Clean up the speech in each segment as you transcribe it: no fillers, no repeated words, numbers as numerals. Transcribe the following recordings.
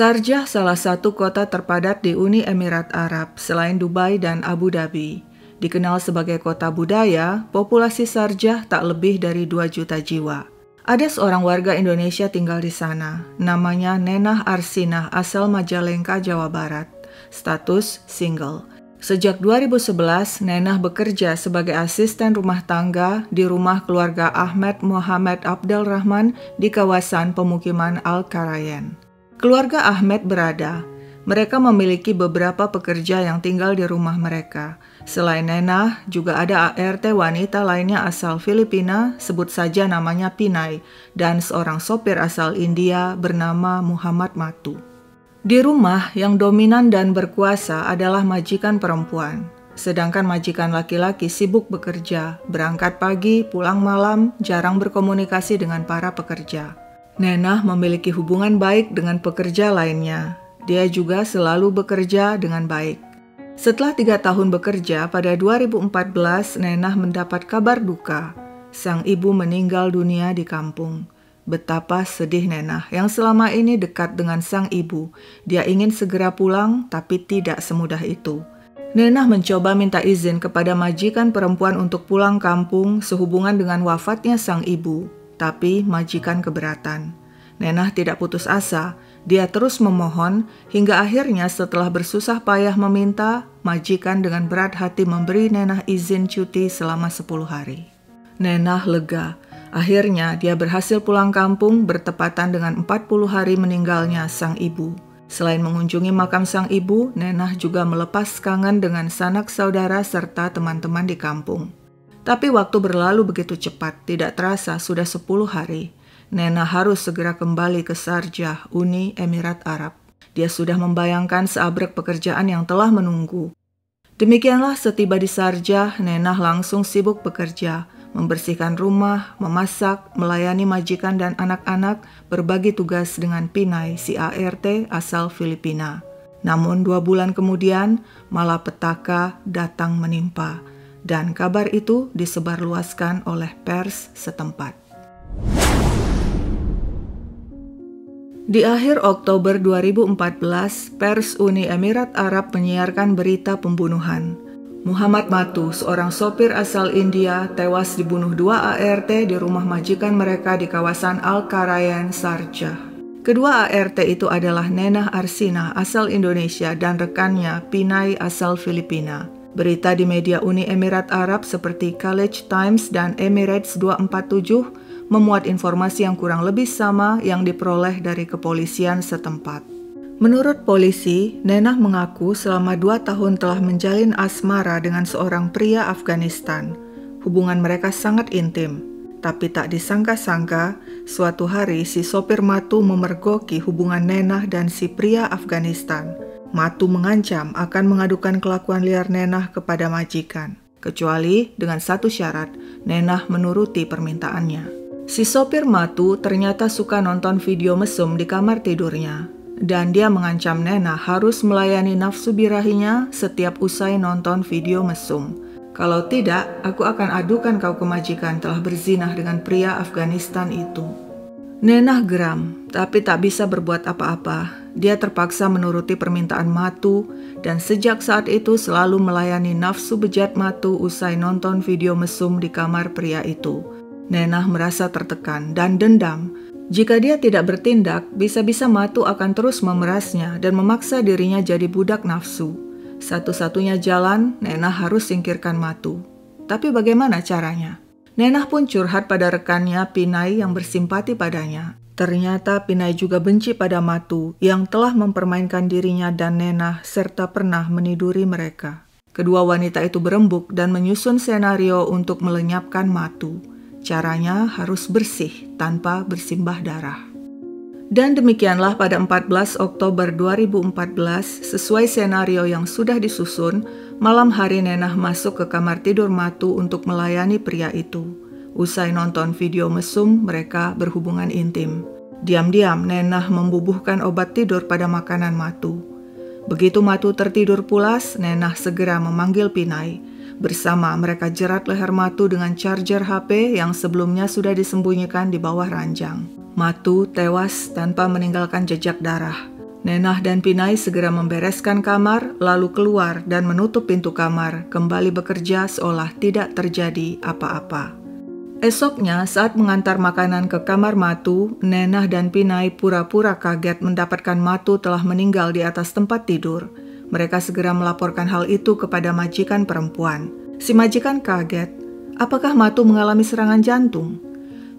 Sharjah salah satu kota terpadat di Uni Emirat Arab selain Dubai dan Abu Dhabi. Dikenal sebagai kota budaya, populasi Sharjah tak lebih dari 2 juta jiwa. Ada seorang warga Indonesia tinggal di sana, namanya Nenah Arsinah asal Majalengka, Jawa Barat. Status single. Sejak 2011, Nenah bekerja sebagai asisten rumah tangga di rumah keluarga Ahmed Muhammad Abdul Rahman di kawasan pemukiman Al-Karayen. Keluarga Ahmed berada. Mereka memiliki beberapa pekerja yang tinggal di rumah mereka. Selain Nenah, juga ada ART wanita lainnya asal Filipina, sebut saja namanya Pinay, dan seorang sopir asal India bernama Muhammad Matu. Di rumah, yang dominan dan berkuasa adalah majikan perempuan. Sedangkan majikan laki-laki sibuk bekerja, berangkat pagi, pulang malam, jarang berkomunikasi dengan para pekerja. Nenah memiliki hubungan baik dengan pekerja lainnya. Dia juga selalu bekerja dengan baik. Setelah 3 tahun bekerja, pada 2014 Nenah mendapat kabar duka. Sang ibu meninggal dunia di kampung. Betapa sedih Nenah yang selama ini dekat dengan sang ibu. Dia ingin segera pulang, tapi tidak semudah itu. Nenah mencoba minta izin kepada majikan perempuan untuk pulang kampung sehubungan dengan wafatnya sang ibu, tapi majikan keberatan. Nenah tidak putus asa. Dia terus memohon hingga akhirnya setelah bersusah payah meminta, majikan dengan berat hati memberi Nenah izin cuti selama 10 hari. Nenah lega. Akhirnya dia berhasil pulang kampung bertepatan dengan 40 hari meninggalnya sang ibu. Selain mengunjungi makam sang ibu, Nenah juga melepas kangen dengan sanak saudara serta teman-teman di kampung. Tapi waktu berlalu begitu cepat, tidak terasa sudah 10 hari. Nenah harus segera kembali ke Sharjah, Uni Emirat Arab. Dia sudah membayangkan seabrek pekerjaan yang telah menunggu. Demikianlah setiba di Sharjah, Nenah langsung sibuk bekerja, membersihkan rumah, memasak, melayani majikan dan anak-anak, berbagi tugas dengan Pinay, si ART asal Filipina. Namun 2 bulan kemudian, malapetaka datang menimpa, dan kabar itu disebarluaskan oleh pers setempat. Di akhir Oktober 2014, pers Uni Emirat Arab menyiarkan berita pembunuhan. Muhammad Matu, seorang sopir asal India, tewas dibunuh 2 ART di rumah majikan mereka di kawasan Al-Karayen, Sharjah. Kedua ART itu adalah Nenah Arsinah asal Indonesia dan rekannya Pinay asal Filipina. Berita di media Uni Emirat Arab seperti Khaleej Times dan Emirates 247 memuat informasi yang kurang lebih sama yang diperoleh dari kepolisian setempat. Menurut polisi, Nenah mengaku selama 2 tahun telah menjalin asmara dengan seorang pria Afghanistan. Hubungan mereka sangat intim, tapi tak disangka-sangka, suatu hari si sopir Matu memergoki hubungan Nenah dan si pria Afghanistan. Matu mengancam akan mengadukan kelakuan liar Nenah kepada majikan, kecuali dengan satu syarat, Nenah menuruti permintaannya. Si sopir Matu ternyata suka nonton video mesum di kamar tidurnya, dan dia mengancam Nenah harus melayani nafsu birahinya setiap usai nonton video mesum. Kalau tidak, aku akan adukan kau ke majikan telah berzinah dengan pria Afghanistan itu. Nenah geram, tapi tak bisa berbuat apa-apa. Dia terpaksa menuruti permintaan Matu, dan sejak saat itu selalu melayani nafsu bejat Matu usai nonton video mesum di kamar pria itu. Nenah merasa tertekan dan dendam. Jika dia tidak bertindak, bisa-bisa Matu akan terus memerasnya dan memaksa dirinya jadi budak nafsu. Satu-satunya jalan, Nenah harus singkirkan Matu. Tapi bagaimana caranya? Nenah pun curhat pada rekannya Pinay yang bersimpati padanya. Ternyata Pinay juga benci pada Matu yang telah mempermainkan dirinya dan Nenah serta pernah meniduri mereka. Kedua wanita itu berembuk dan menyusun senario untuk melenyapkan Matu. Caranya harus bersih tanpa bersimbah darah. Dan demikianlah pada 14 Oktober 2014, sesuai senario yang sudah disusun, malam hari Nenah masuk ke kamar tidur Matu untuk melayani pria itu. Usai nonton video mesum, mereka berhubungan intim. Diam-diam Nenah membubuhkan obat tidur pada makanan Matu. Begitu Matu tertidur pulas, Nenah segera memanggil Pinay. Bersama mereka jerat leher Matu dengan charger HP yang sebelumnya sudah disembunyikan di bawah ranjang. Matu tewas tanpa meninggalkan jejak darah. Nenah dan Pinai segera membereskan kamar, lalu keluar dan menutup pintu kamar, kembali bekerja seolah tidak terjadi apa-apa. Esoknya, saat mengantar makanan ke kamar Matu, Nenah dan Pinai pura-pura kaget mendapatkan Matu telah meninggal di atas tempat tidur. Mereka segera melaporkan hal itu kepada majikan perempuan. Si majikan kaget, apakah Matu mengalami serangan jantung?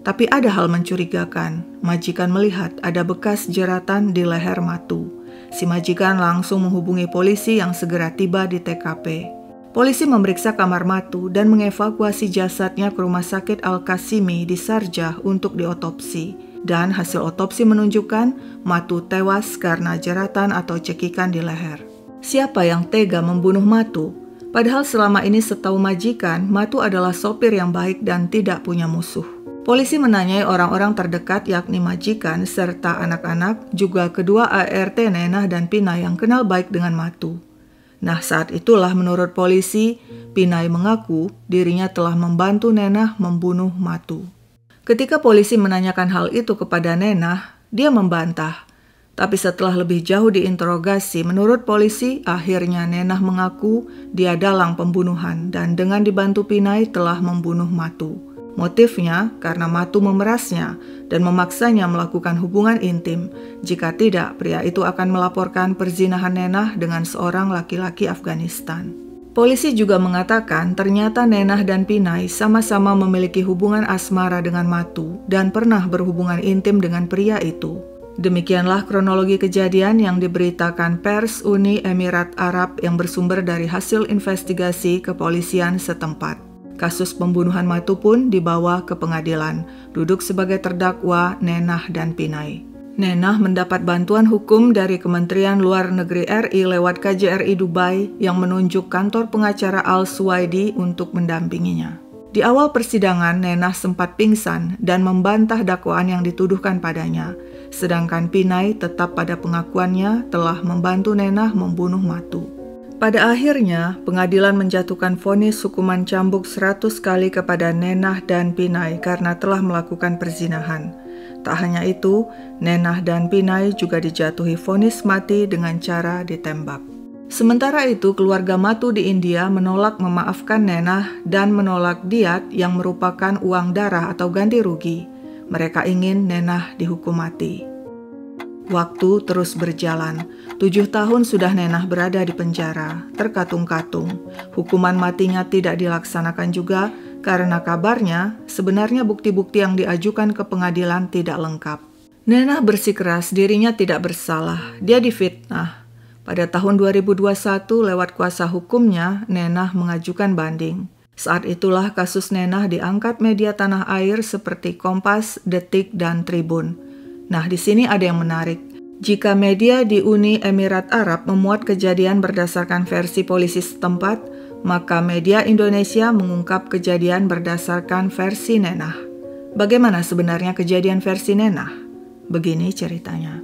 Tapi ada hal mencurigakan. Majikan melihat ada bekas jeratan di leher Matu. Si majikan langsung menghubungi polisi yang segera tiba di TKP. Polisi memeriksa kamar Matu dan mengevakuasi jasadnya ke Rumah Sakit Al-Qasimi di Sharjah untuk diotopsi. Dan hasil otopsi menunjukkan Matu tewas karena jeratan atau cekikan di leher. Siapa yang tega membunuh Matu? Padahal selama ini setahu majikan, Matu adalah sopir yang baik dan tidak punya musuh. Polisi menanyai orang-orang terdekat yakni majikan serta anak-anak, juga kedua ART Nenah dan Pinai yang kenal baik dengan Matu. Nah, saat itulah menurut polisi, Pinai mengaku dirinya telah membantu Nenah membunuh Matu. Ketika polisi menanyakan hal itu kepada Nenah, dia membantah. Tapi setelah lebih jauh diinterogasi, menurut polisi, akhirnya Nenah mengaku dia dalang pembunuhan dan dengan dibantu Pinai telah membunuh Matu. Motifnya karena Matu memerasnya dan memaksanya melakukan hubungan intim. Jika tidak, pria itu akan melaporkan perzinahan Nenah dengan seorang laki-laki Afghanistan. Polisi juga mengatakan ternyata Nenah dan Pinai sama-sama memiliki hubungan asmara dengan Matu dan pernah berhubungan intim dengan pria itu. Demikianlah kronologi kejadian yang diberitakan pers Uni Emirat Arab yang bersumber dari hasil investigasi kepolisian setempat. Kasus pembunuhan Matu pun dibawa ke pengadilan, duduk sebagai terdakwa Nenah dan Pinai. Nenah mendapat bantuan hukum dari Kementerian Luar Negeri RI lewat KJRI Dubai yang menunjuk kantor pengacara Al-Suwaidi untuk mendampinginya. Di awal persidangan, Nenah sempat pingsan dan membantah dakwaan yang dituduhkan padanya, sedangkan Pinai tetap pada pengakuannya telah membantu Nenah membunuh Matu. Pada akhirnya, pengadilan menjatuhkan vonis hukuman cambuk 100 kali kepada Nenah dan Pinai karena telah melakukan perzinahan. Tak hanya itu, Nenah dan Pinai juga dijatuhi vonis mati dengan cara ditembak. Sementara itu, keluarga Matu di India menolak memaafkan Nenah dan menolak diat yang merupakan uang darah atau ganti rugi. Mereka ingin Nenah dihukum mati. Waktu terus berjalan. 7 tahun sudah Nenah berada di penjara, terkatung-katung. Hukuman matinya tidak dilaksanakan juga karena kabarnya sebenarnya bukti-bukti yang diajukan ke pengadilan tidak lengkap. Nenah bersikeras dirinya tidak bersalah, dia difitnah. Pada tahun 2021 lewat kuasa hukumnya, Nenah mengajukan banding. Saat itulah kasus Nenah diangkat media tanah air seperti Kompas, Detik, dan Tribun. Nah, di sini ada yang menarik. Jika media di Uni Emirat Arab memuat kejadian berdasarkan versi polisi setempat, maka media Indonesia mengungkap kejadian berdasarkan versi Nenah. Bagaimana sebenarnya kejadian versi Nenah? Begini ceritanya.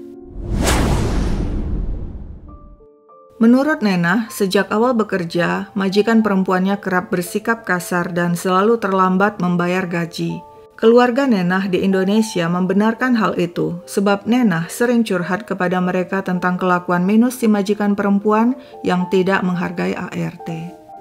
Menurut Nenah, sejak awal bekerja, majikan perempuannya kerap bersikap kasar dan selalu terlambat membayar gaji. Keluarga Nenah di Indonesia membenarkan hal itu, sebab Nenah sering curhat kepada mereka tentang kelakuan minus si majikan perempuan yang tidak menghargai ART.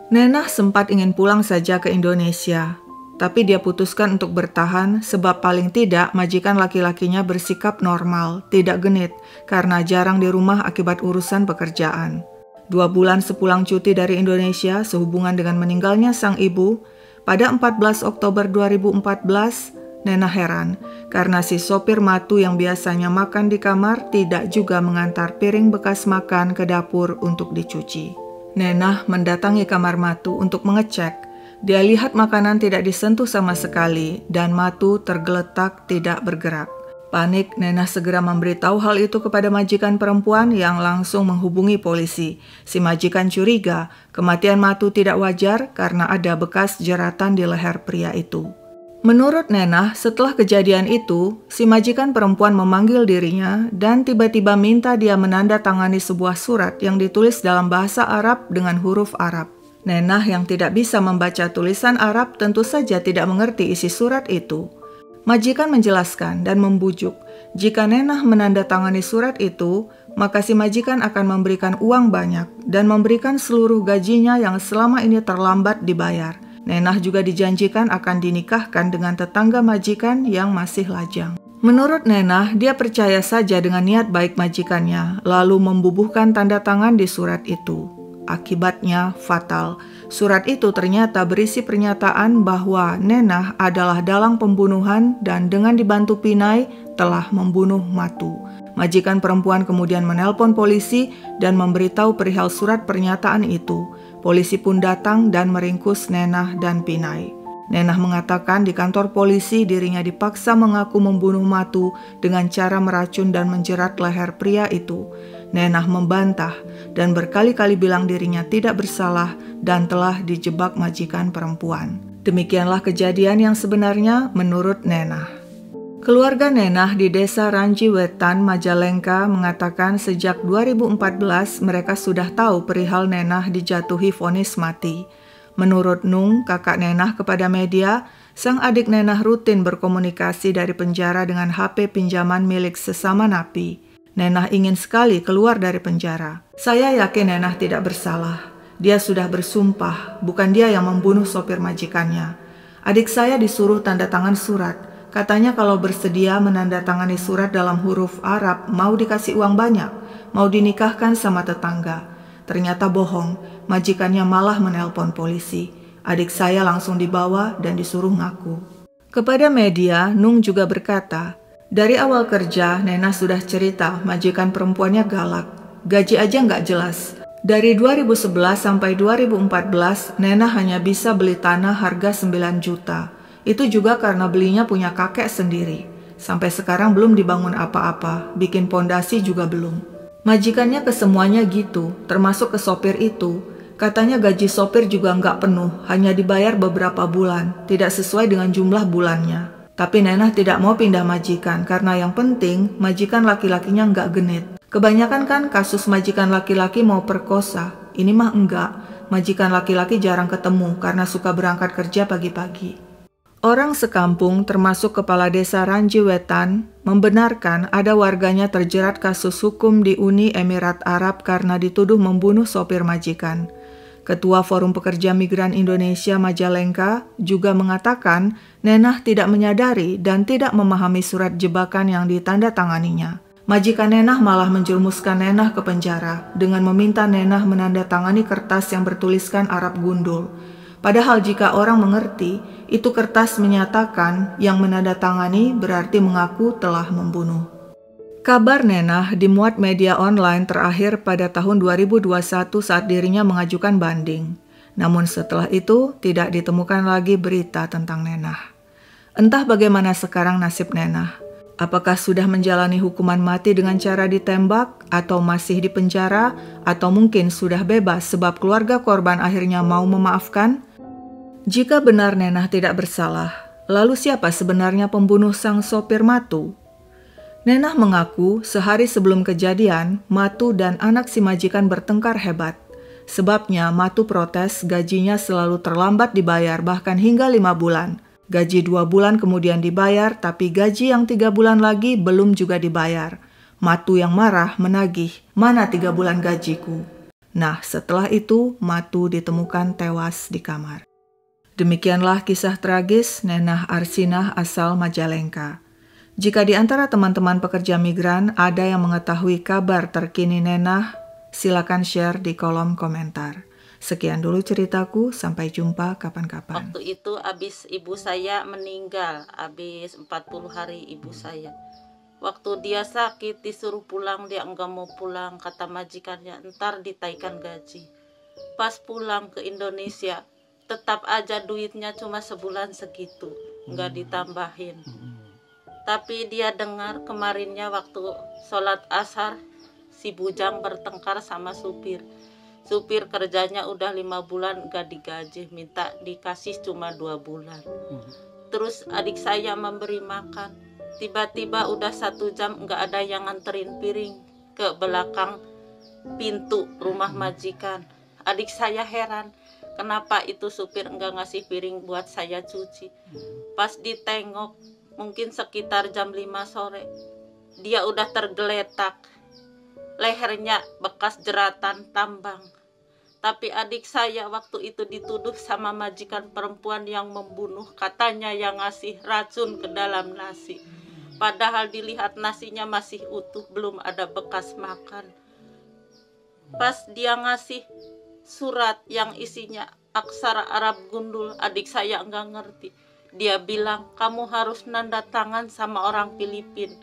Nenah sempat ingin pulang saja ke Indonesia, tapi dia putuskan untuk bertahan sebab paling tidak majikan laki-lakinya bersikap normal, tidak genit, karena jarang di rumah akibat urusan pekerjaan. 2 bulan sepulang cuti dari Indonesia sehubungan dengan meninggalnya sang ibu, pada 14 Oktober 2014, Nenah heran karena si sopir Matu yang biasanya makan di kamar tidak juga mengantar piring bekas makan ke dapur untuk dicuci. Nenah mendatangi kamar Matu untuk mengecek. Dia lihat makanan tidak disentuh sama sekali dan Matu tergeletak tidak bergerak. Panik, Nenah segera memberitahu hal itu kepada majikan perempuan yang langsung menghubungi polisi. Si majikan curiga kematian Matu tidak wajar karena ada bekas jeratan di leher pria itu. Menurut Nenah, setelah kejadian itu, si majikan perempuan memanggil dirinya dan tiba-tiba minta dia menandatangani sebuah surat yang ditulis dalam bahasa Arab dengan huruf Arab. Nenah yang tidak bisa membaca tulisan Arab tentu saja tidak mengerti isi surat itu. Majikan menjelaskan dan membujuk, jika Nenah menandatangani surat itu, maka si majikan akan memberikan uang banyak dan memberikan seluruh gajinya yang selama ini terlambat dibayar. Nenah juga dijanjikan akan dinikahkan dengan tetangga majikan yang masih lajang. Menurut Nenah, dia percaya saja dengan niat baik majikannya, lalu membubuhkan tanda tangan di surat itu. Akibatnya fatal. Surat itu ternyata berisi pernyataan bahwa Nenah adalah dalang pembunuhan dan dengan dibantu Pinai telah membunuh Matu. Majikan perempuan kemudian menelpon polisi dan memberitahu perihal surat pernyataan itu. Polisi pun datang dan meringkus Nenah dan Pinai. Nenah mengatakan di kantor polisi dirinya dipaksa mengaku membunuh Matu dengan cara meracun dan menjerat leher pria itu. Nenah membantah dan berkali-kali bilang dirinya tidak bersalah dan telah dijebak majikan perempuan. Demikianlah kejadian yang sebenarnya menurut Nenah. Keluarga Nenah di desa Ranji Wetan, Majalengka mengatakan sejak 2014 mereka sudah tahu perihal Nenah dijatuhi vonis mati. Menurut Nung, kakak Nenah kepada media, sang adik Nenah rutin berkomunikasi dari penjara dengan HP pinjaman milik sesama napi. Nenah ingin sekali keluar dari penjara. Saya yakin Nenah tidak bersalah. Dia sudah bersumpah, bukan dia yang membunuh sopir majikannya. Adik saya disuruh tanda tangan surat. Katanya kalau bersedia menandatangani surat dalam huruf Arab mau dikasih uang banyak, mau dinikahkan sama tetangga. Ternyata bohong, majikannya malah menelpon polisi. Adik saya langsung dibawa dan disuruh ngaku. Kepada media, Nung juga berkata, dari awal kerja, Nenah sudah cerita majikan perempuannya galak. Gaji aja nggak jelas. Dari 2011 sampai 2014, Nenah hanya bisa beli tanah harga 9 juta. Itu juga karena belinya punya kakek sendiri. Sampai sekarang belum dibangun apa-apa, bikin pondasi juga belum. Majikannya ke semuanya gitu, termasuk ke sopir itu. Katanya gaji sopir juga nggak penuh, hanya dibayar beberapa bulan, tidak sesuai dengan jumlah bulannya. Tapi Nenah tidak mau pindah majikan karena yang penting majikan laki-lakinya nggak genit. Kebanyakan kan kasus majikan laki-laki mau perkosa. Ini mah enggak. Majikan laki-laki jarang ketemu karena suka berangkat kerja pagi-pagi. Orang sekampung termasuk kepala desa Ranji Wetan membenarkan ada warganya terjerat kasus hukum di Uni Emirat Arab karena dituduh membunuh sopir majikan. Ketua Forum Pekerja Migran Indonesia Majalengka juga mengatakan Nenah tidak menyadari dan tidak memahami surat jebakan yang ditandatanganinya. Majikan Nenah malah menjerumuskan Nenah ke penjara dengan meminta Nenah menandatangani kertas yang bertuliskan Arab gundul. Padahal jika orang mengerti, itu kertas menyatakan yang menandatangani berarti mengaku telah membunuh. Kabar Nenah dimuat media online terakhir pada tahun 2021 saat dirinya mengajukan banding. Namun setelah itu tidak ditemukan lagi berita tentang Nenah. Entah bagaimana sekarang nasib Nenah. Apakah sudah menjalani hukuman mati dengan cara ditembak atau masih di penjara atau mungkin sudah bebas sebab keluarga korban akhirnya mau memaafkan? Jika benar Nenah tidak bersalah, lalu siapa sebenarnya pembunuh sang sopir Matu? Nenah mengaku sehari sebelum kejadian, Matu dan anak si majikan bertengkar hebat. Sebabnya Matu protes gajinya selalu terlambat dibayar bahkan hingga 5 bulan. Gaji 2 bulan kemudian dibayar tapi gaji yang 3 bulan lagi belum juga dibayar. Matu yang marah menagih, mana 3 bulan gajiku? Nah setelah itu Matu ditemukan tewas di kamar. Demikianlah kisah tragis Nenah Arsinah asal Majalengka. Jika di antara teman-teman pekerja migran ada yang mengetahui kabar terkini Nenah, silakan share di kolom komentar. Sekian dulu ceritaku, sampai jumpa kapan-kapan. Waktu itu abis ibu saya meninggal, abis 40 hari ibu saya. Waktu dia sakit disuruh pulang, dia enggak mau pulang, kata majikannya ntar ditaikan gaji. Pas pulang ke Indonesia, tetap aja duitnya cuma sebulan segitu, enggak ditambahin. Tapi dia dengar kemarinnya waktu sholat ashar, si bujang bertengkar sama supir. Supir kerjanya udah 5 bulan gak digaji, minta dikasih cuma 2 bulan. Terus adik saya memberi makan. Tiba-tiba udah 1 jam gak ada yang nganterin piring ke belakang pintu rumah majikan. Adik saya heran, kenapa itu supir enggak ngasih piring buat saya cuci. Pas ditengok, mungkin sekitar jam 5 sore, dia udah tergeletak. lehernya bekas jeratan tambang. Tapi adik saya waktu itu dituduh sama majikan perempuan yang membunuh, katanya yang ngasih racun ke dalam nasi. Padahal dilihat nasinya masih utuh, belum ada bekas makan. Pas dia ngasih surat yang isinya aksara Arab gundul, adik saya nggak ngerti. Dia bilang, kamu harus nanda tangan sama orang Filipin.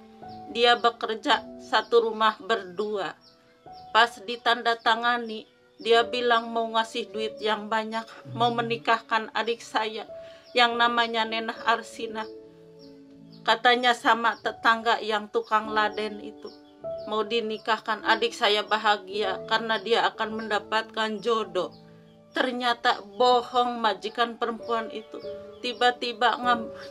Dia bekerja satu rumah berdua. Pas ditanda tangani, dia bilang mau ngasih duit yang banyak, mau menikahkan adik saya yang namanya Nenah Arsina. Katanya sama tetangga yang tukang laden itu. Mau dinikahkan, adik saya bahagia karena dia akan mendapatkan jodoh. Ternyata bohong majikan perempuan itu. Tiba-tiba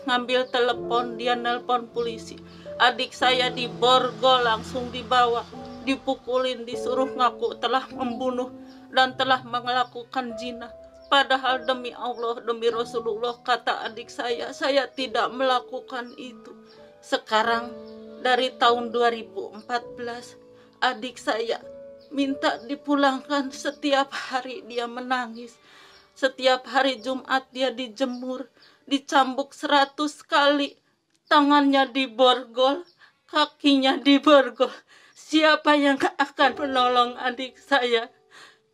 ngambil telepon, dia nelpon polisi. Adik saya diborgol, langsung dibawa, dipukulin, disuruh ngaku telah membunuh dan telah melakukan zina. Padahal demi Allah, demi Rasulullah, kata adik saya tidak melakukan itu. Sekarang dari tahun 2014, adik saya minta dipulangkan. Setiap hari dia menangis. Setiap hari Jumat dia dijemur, dicambuk 100 kali. Tangannya diborgol, kakinya diborgol. Siapa yang akan menolong adik saya?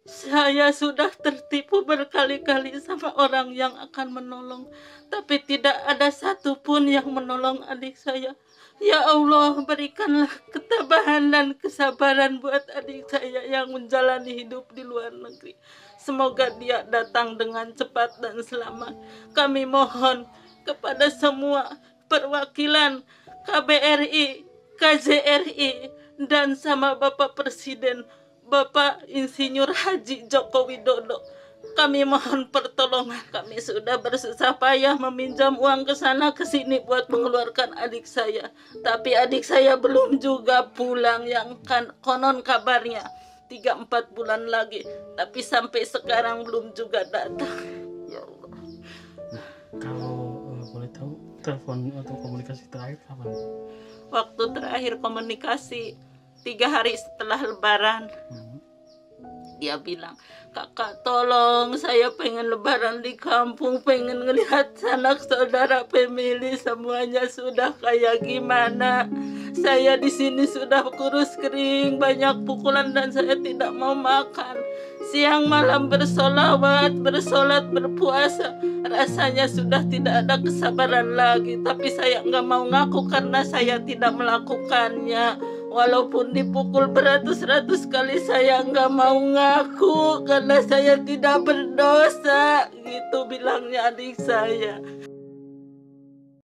Saya sudah tertipu berkali-kali sama orang yang akan menolong, tapi tidak ada satupun yang menolong adik saya. Ya Allah, berikanlah ketabahan dan kesabaran buat adik saya yang menjalani hidup di luar negeri. Semoga dia datang dengan cepat dan selamat. Kami mohon kepada semua perwakilan KBRI, KJRI, dan sama Bapak Presiden, Bapak Insinyur Haji Joko Widodo. Kami mohon pertolongan. Kami sudah bersusah payah meminjam uang ke sana ke sini buat mengeluarkan adik saya. Tapi adik saya belum juga pulang, yang konon kabarnya 3-4 bulan lagi. Tapi sampai sekarang belum juga datang. Ya Allah. Kalau boleh tahu, telepon atau komunikasi terakhir kapan? Waktu terakhir komunikasi 3 hari setelah Lebaran. Dia bilang, kakak tolong, saya pengen lebaran di kampung, pengen ngelihat sanak saudara, family semuanya sudah kayak gimana. Saya di sini sudah kurus kering, banyak pukulan dan saya tidak mau makan. Siang malam bersolawat, bersolat, berpuasa, rasanya sudah tidak ada kesabaran lagi. Tapi saya nggak mau ngaku karena saya tidak melakukannya. Walaupun dipukul beratus-ratus kali, saya nggak mau ngaku karena saya tidak berdosa, gitu bilangnya adik saya.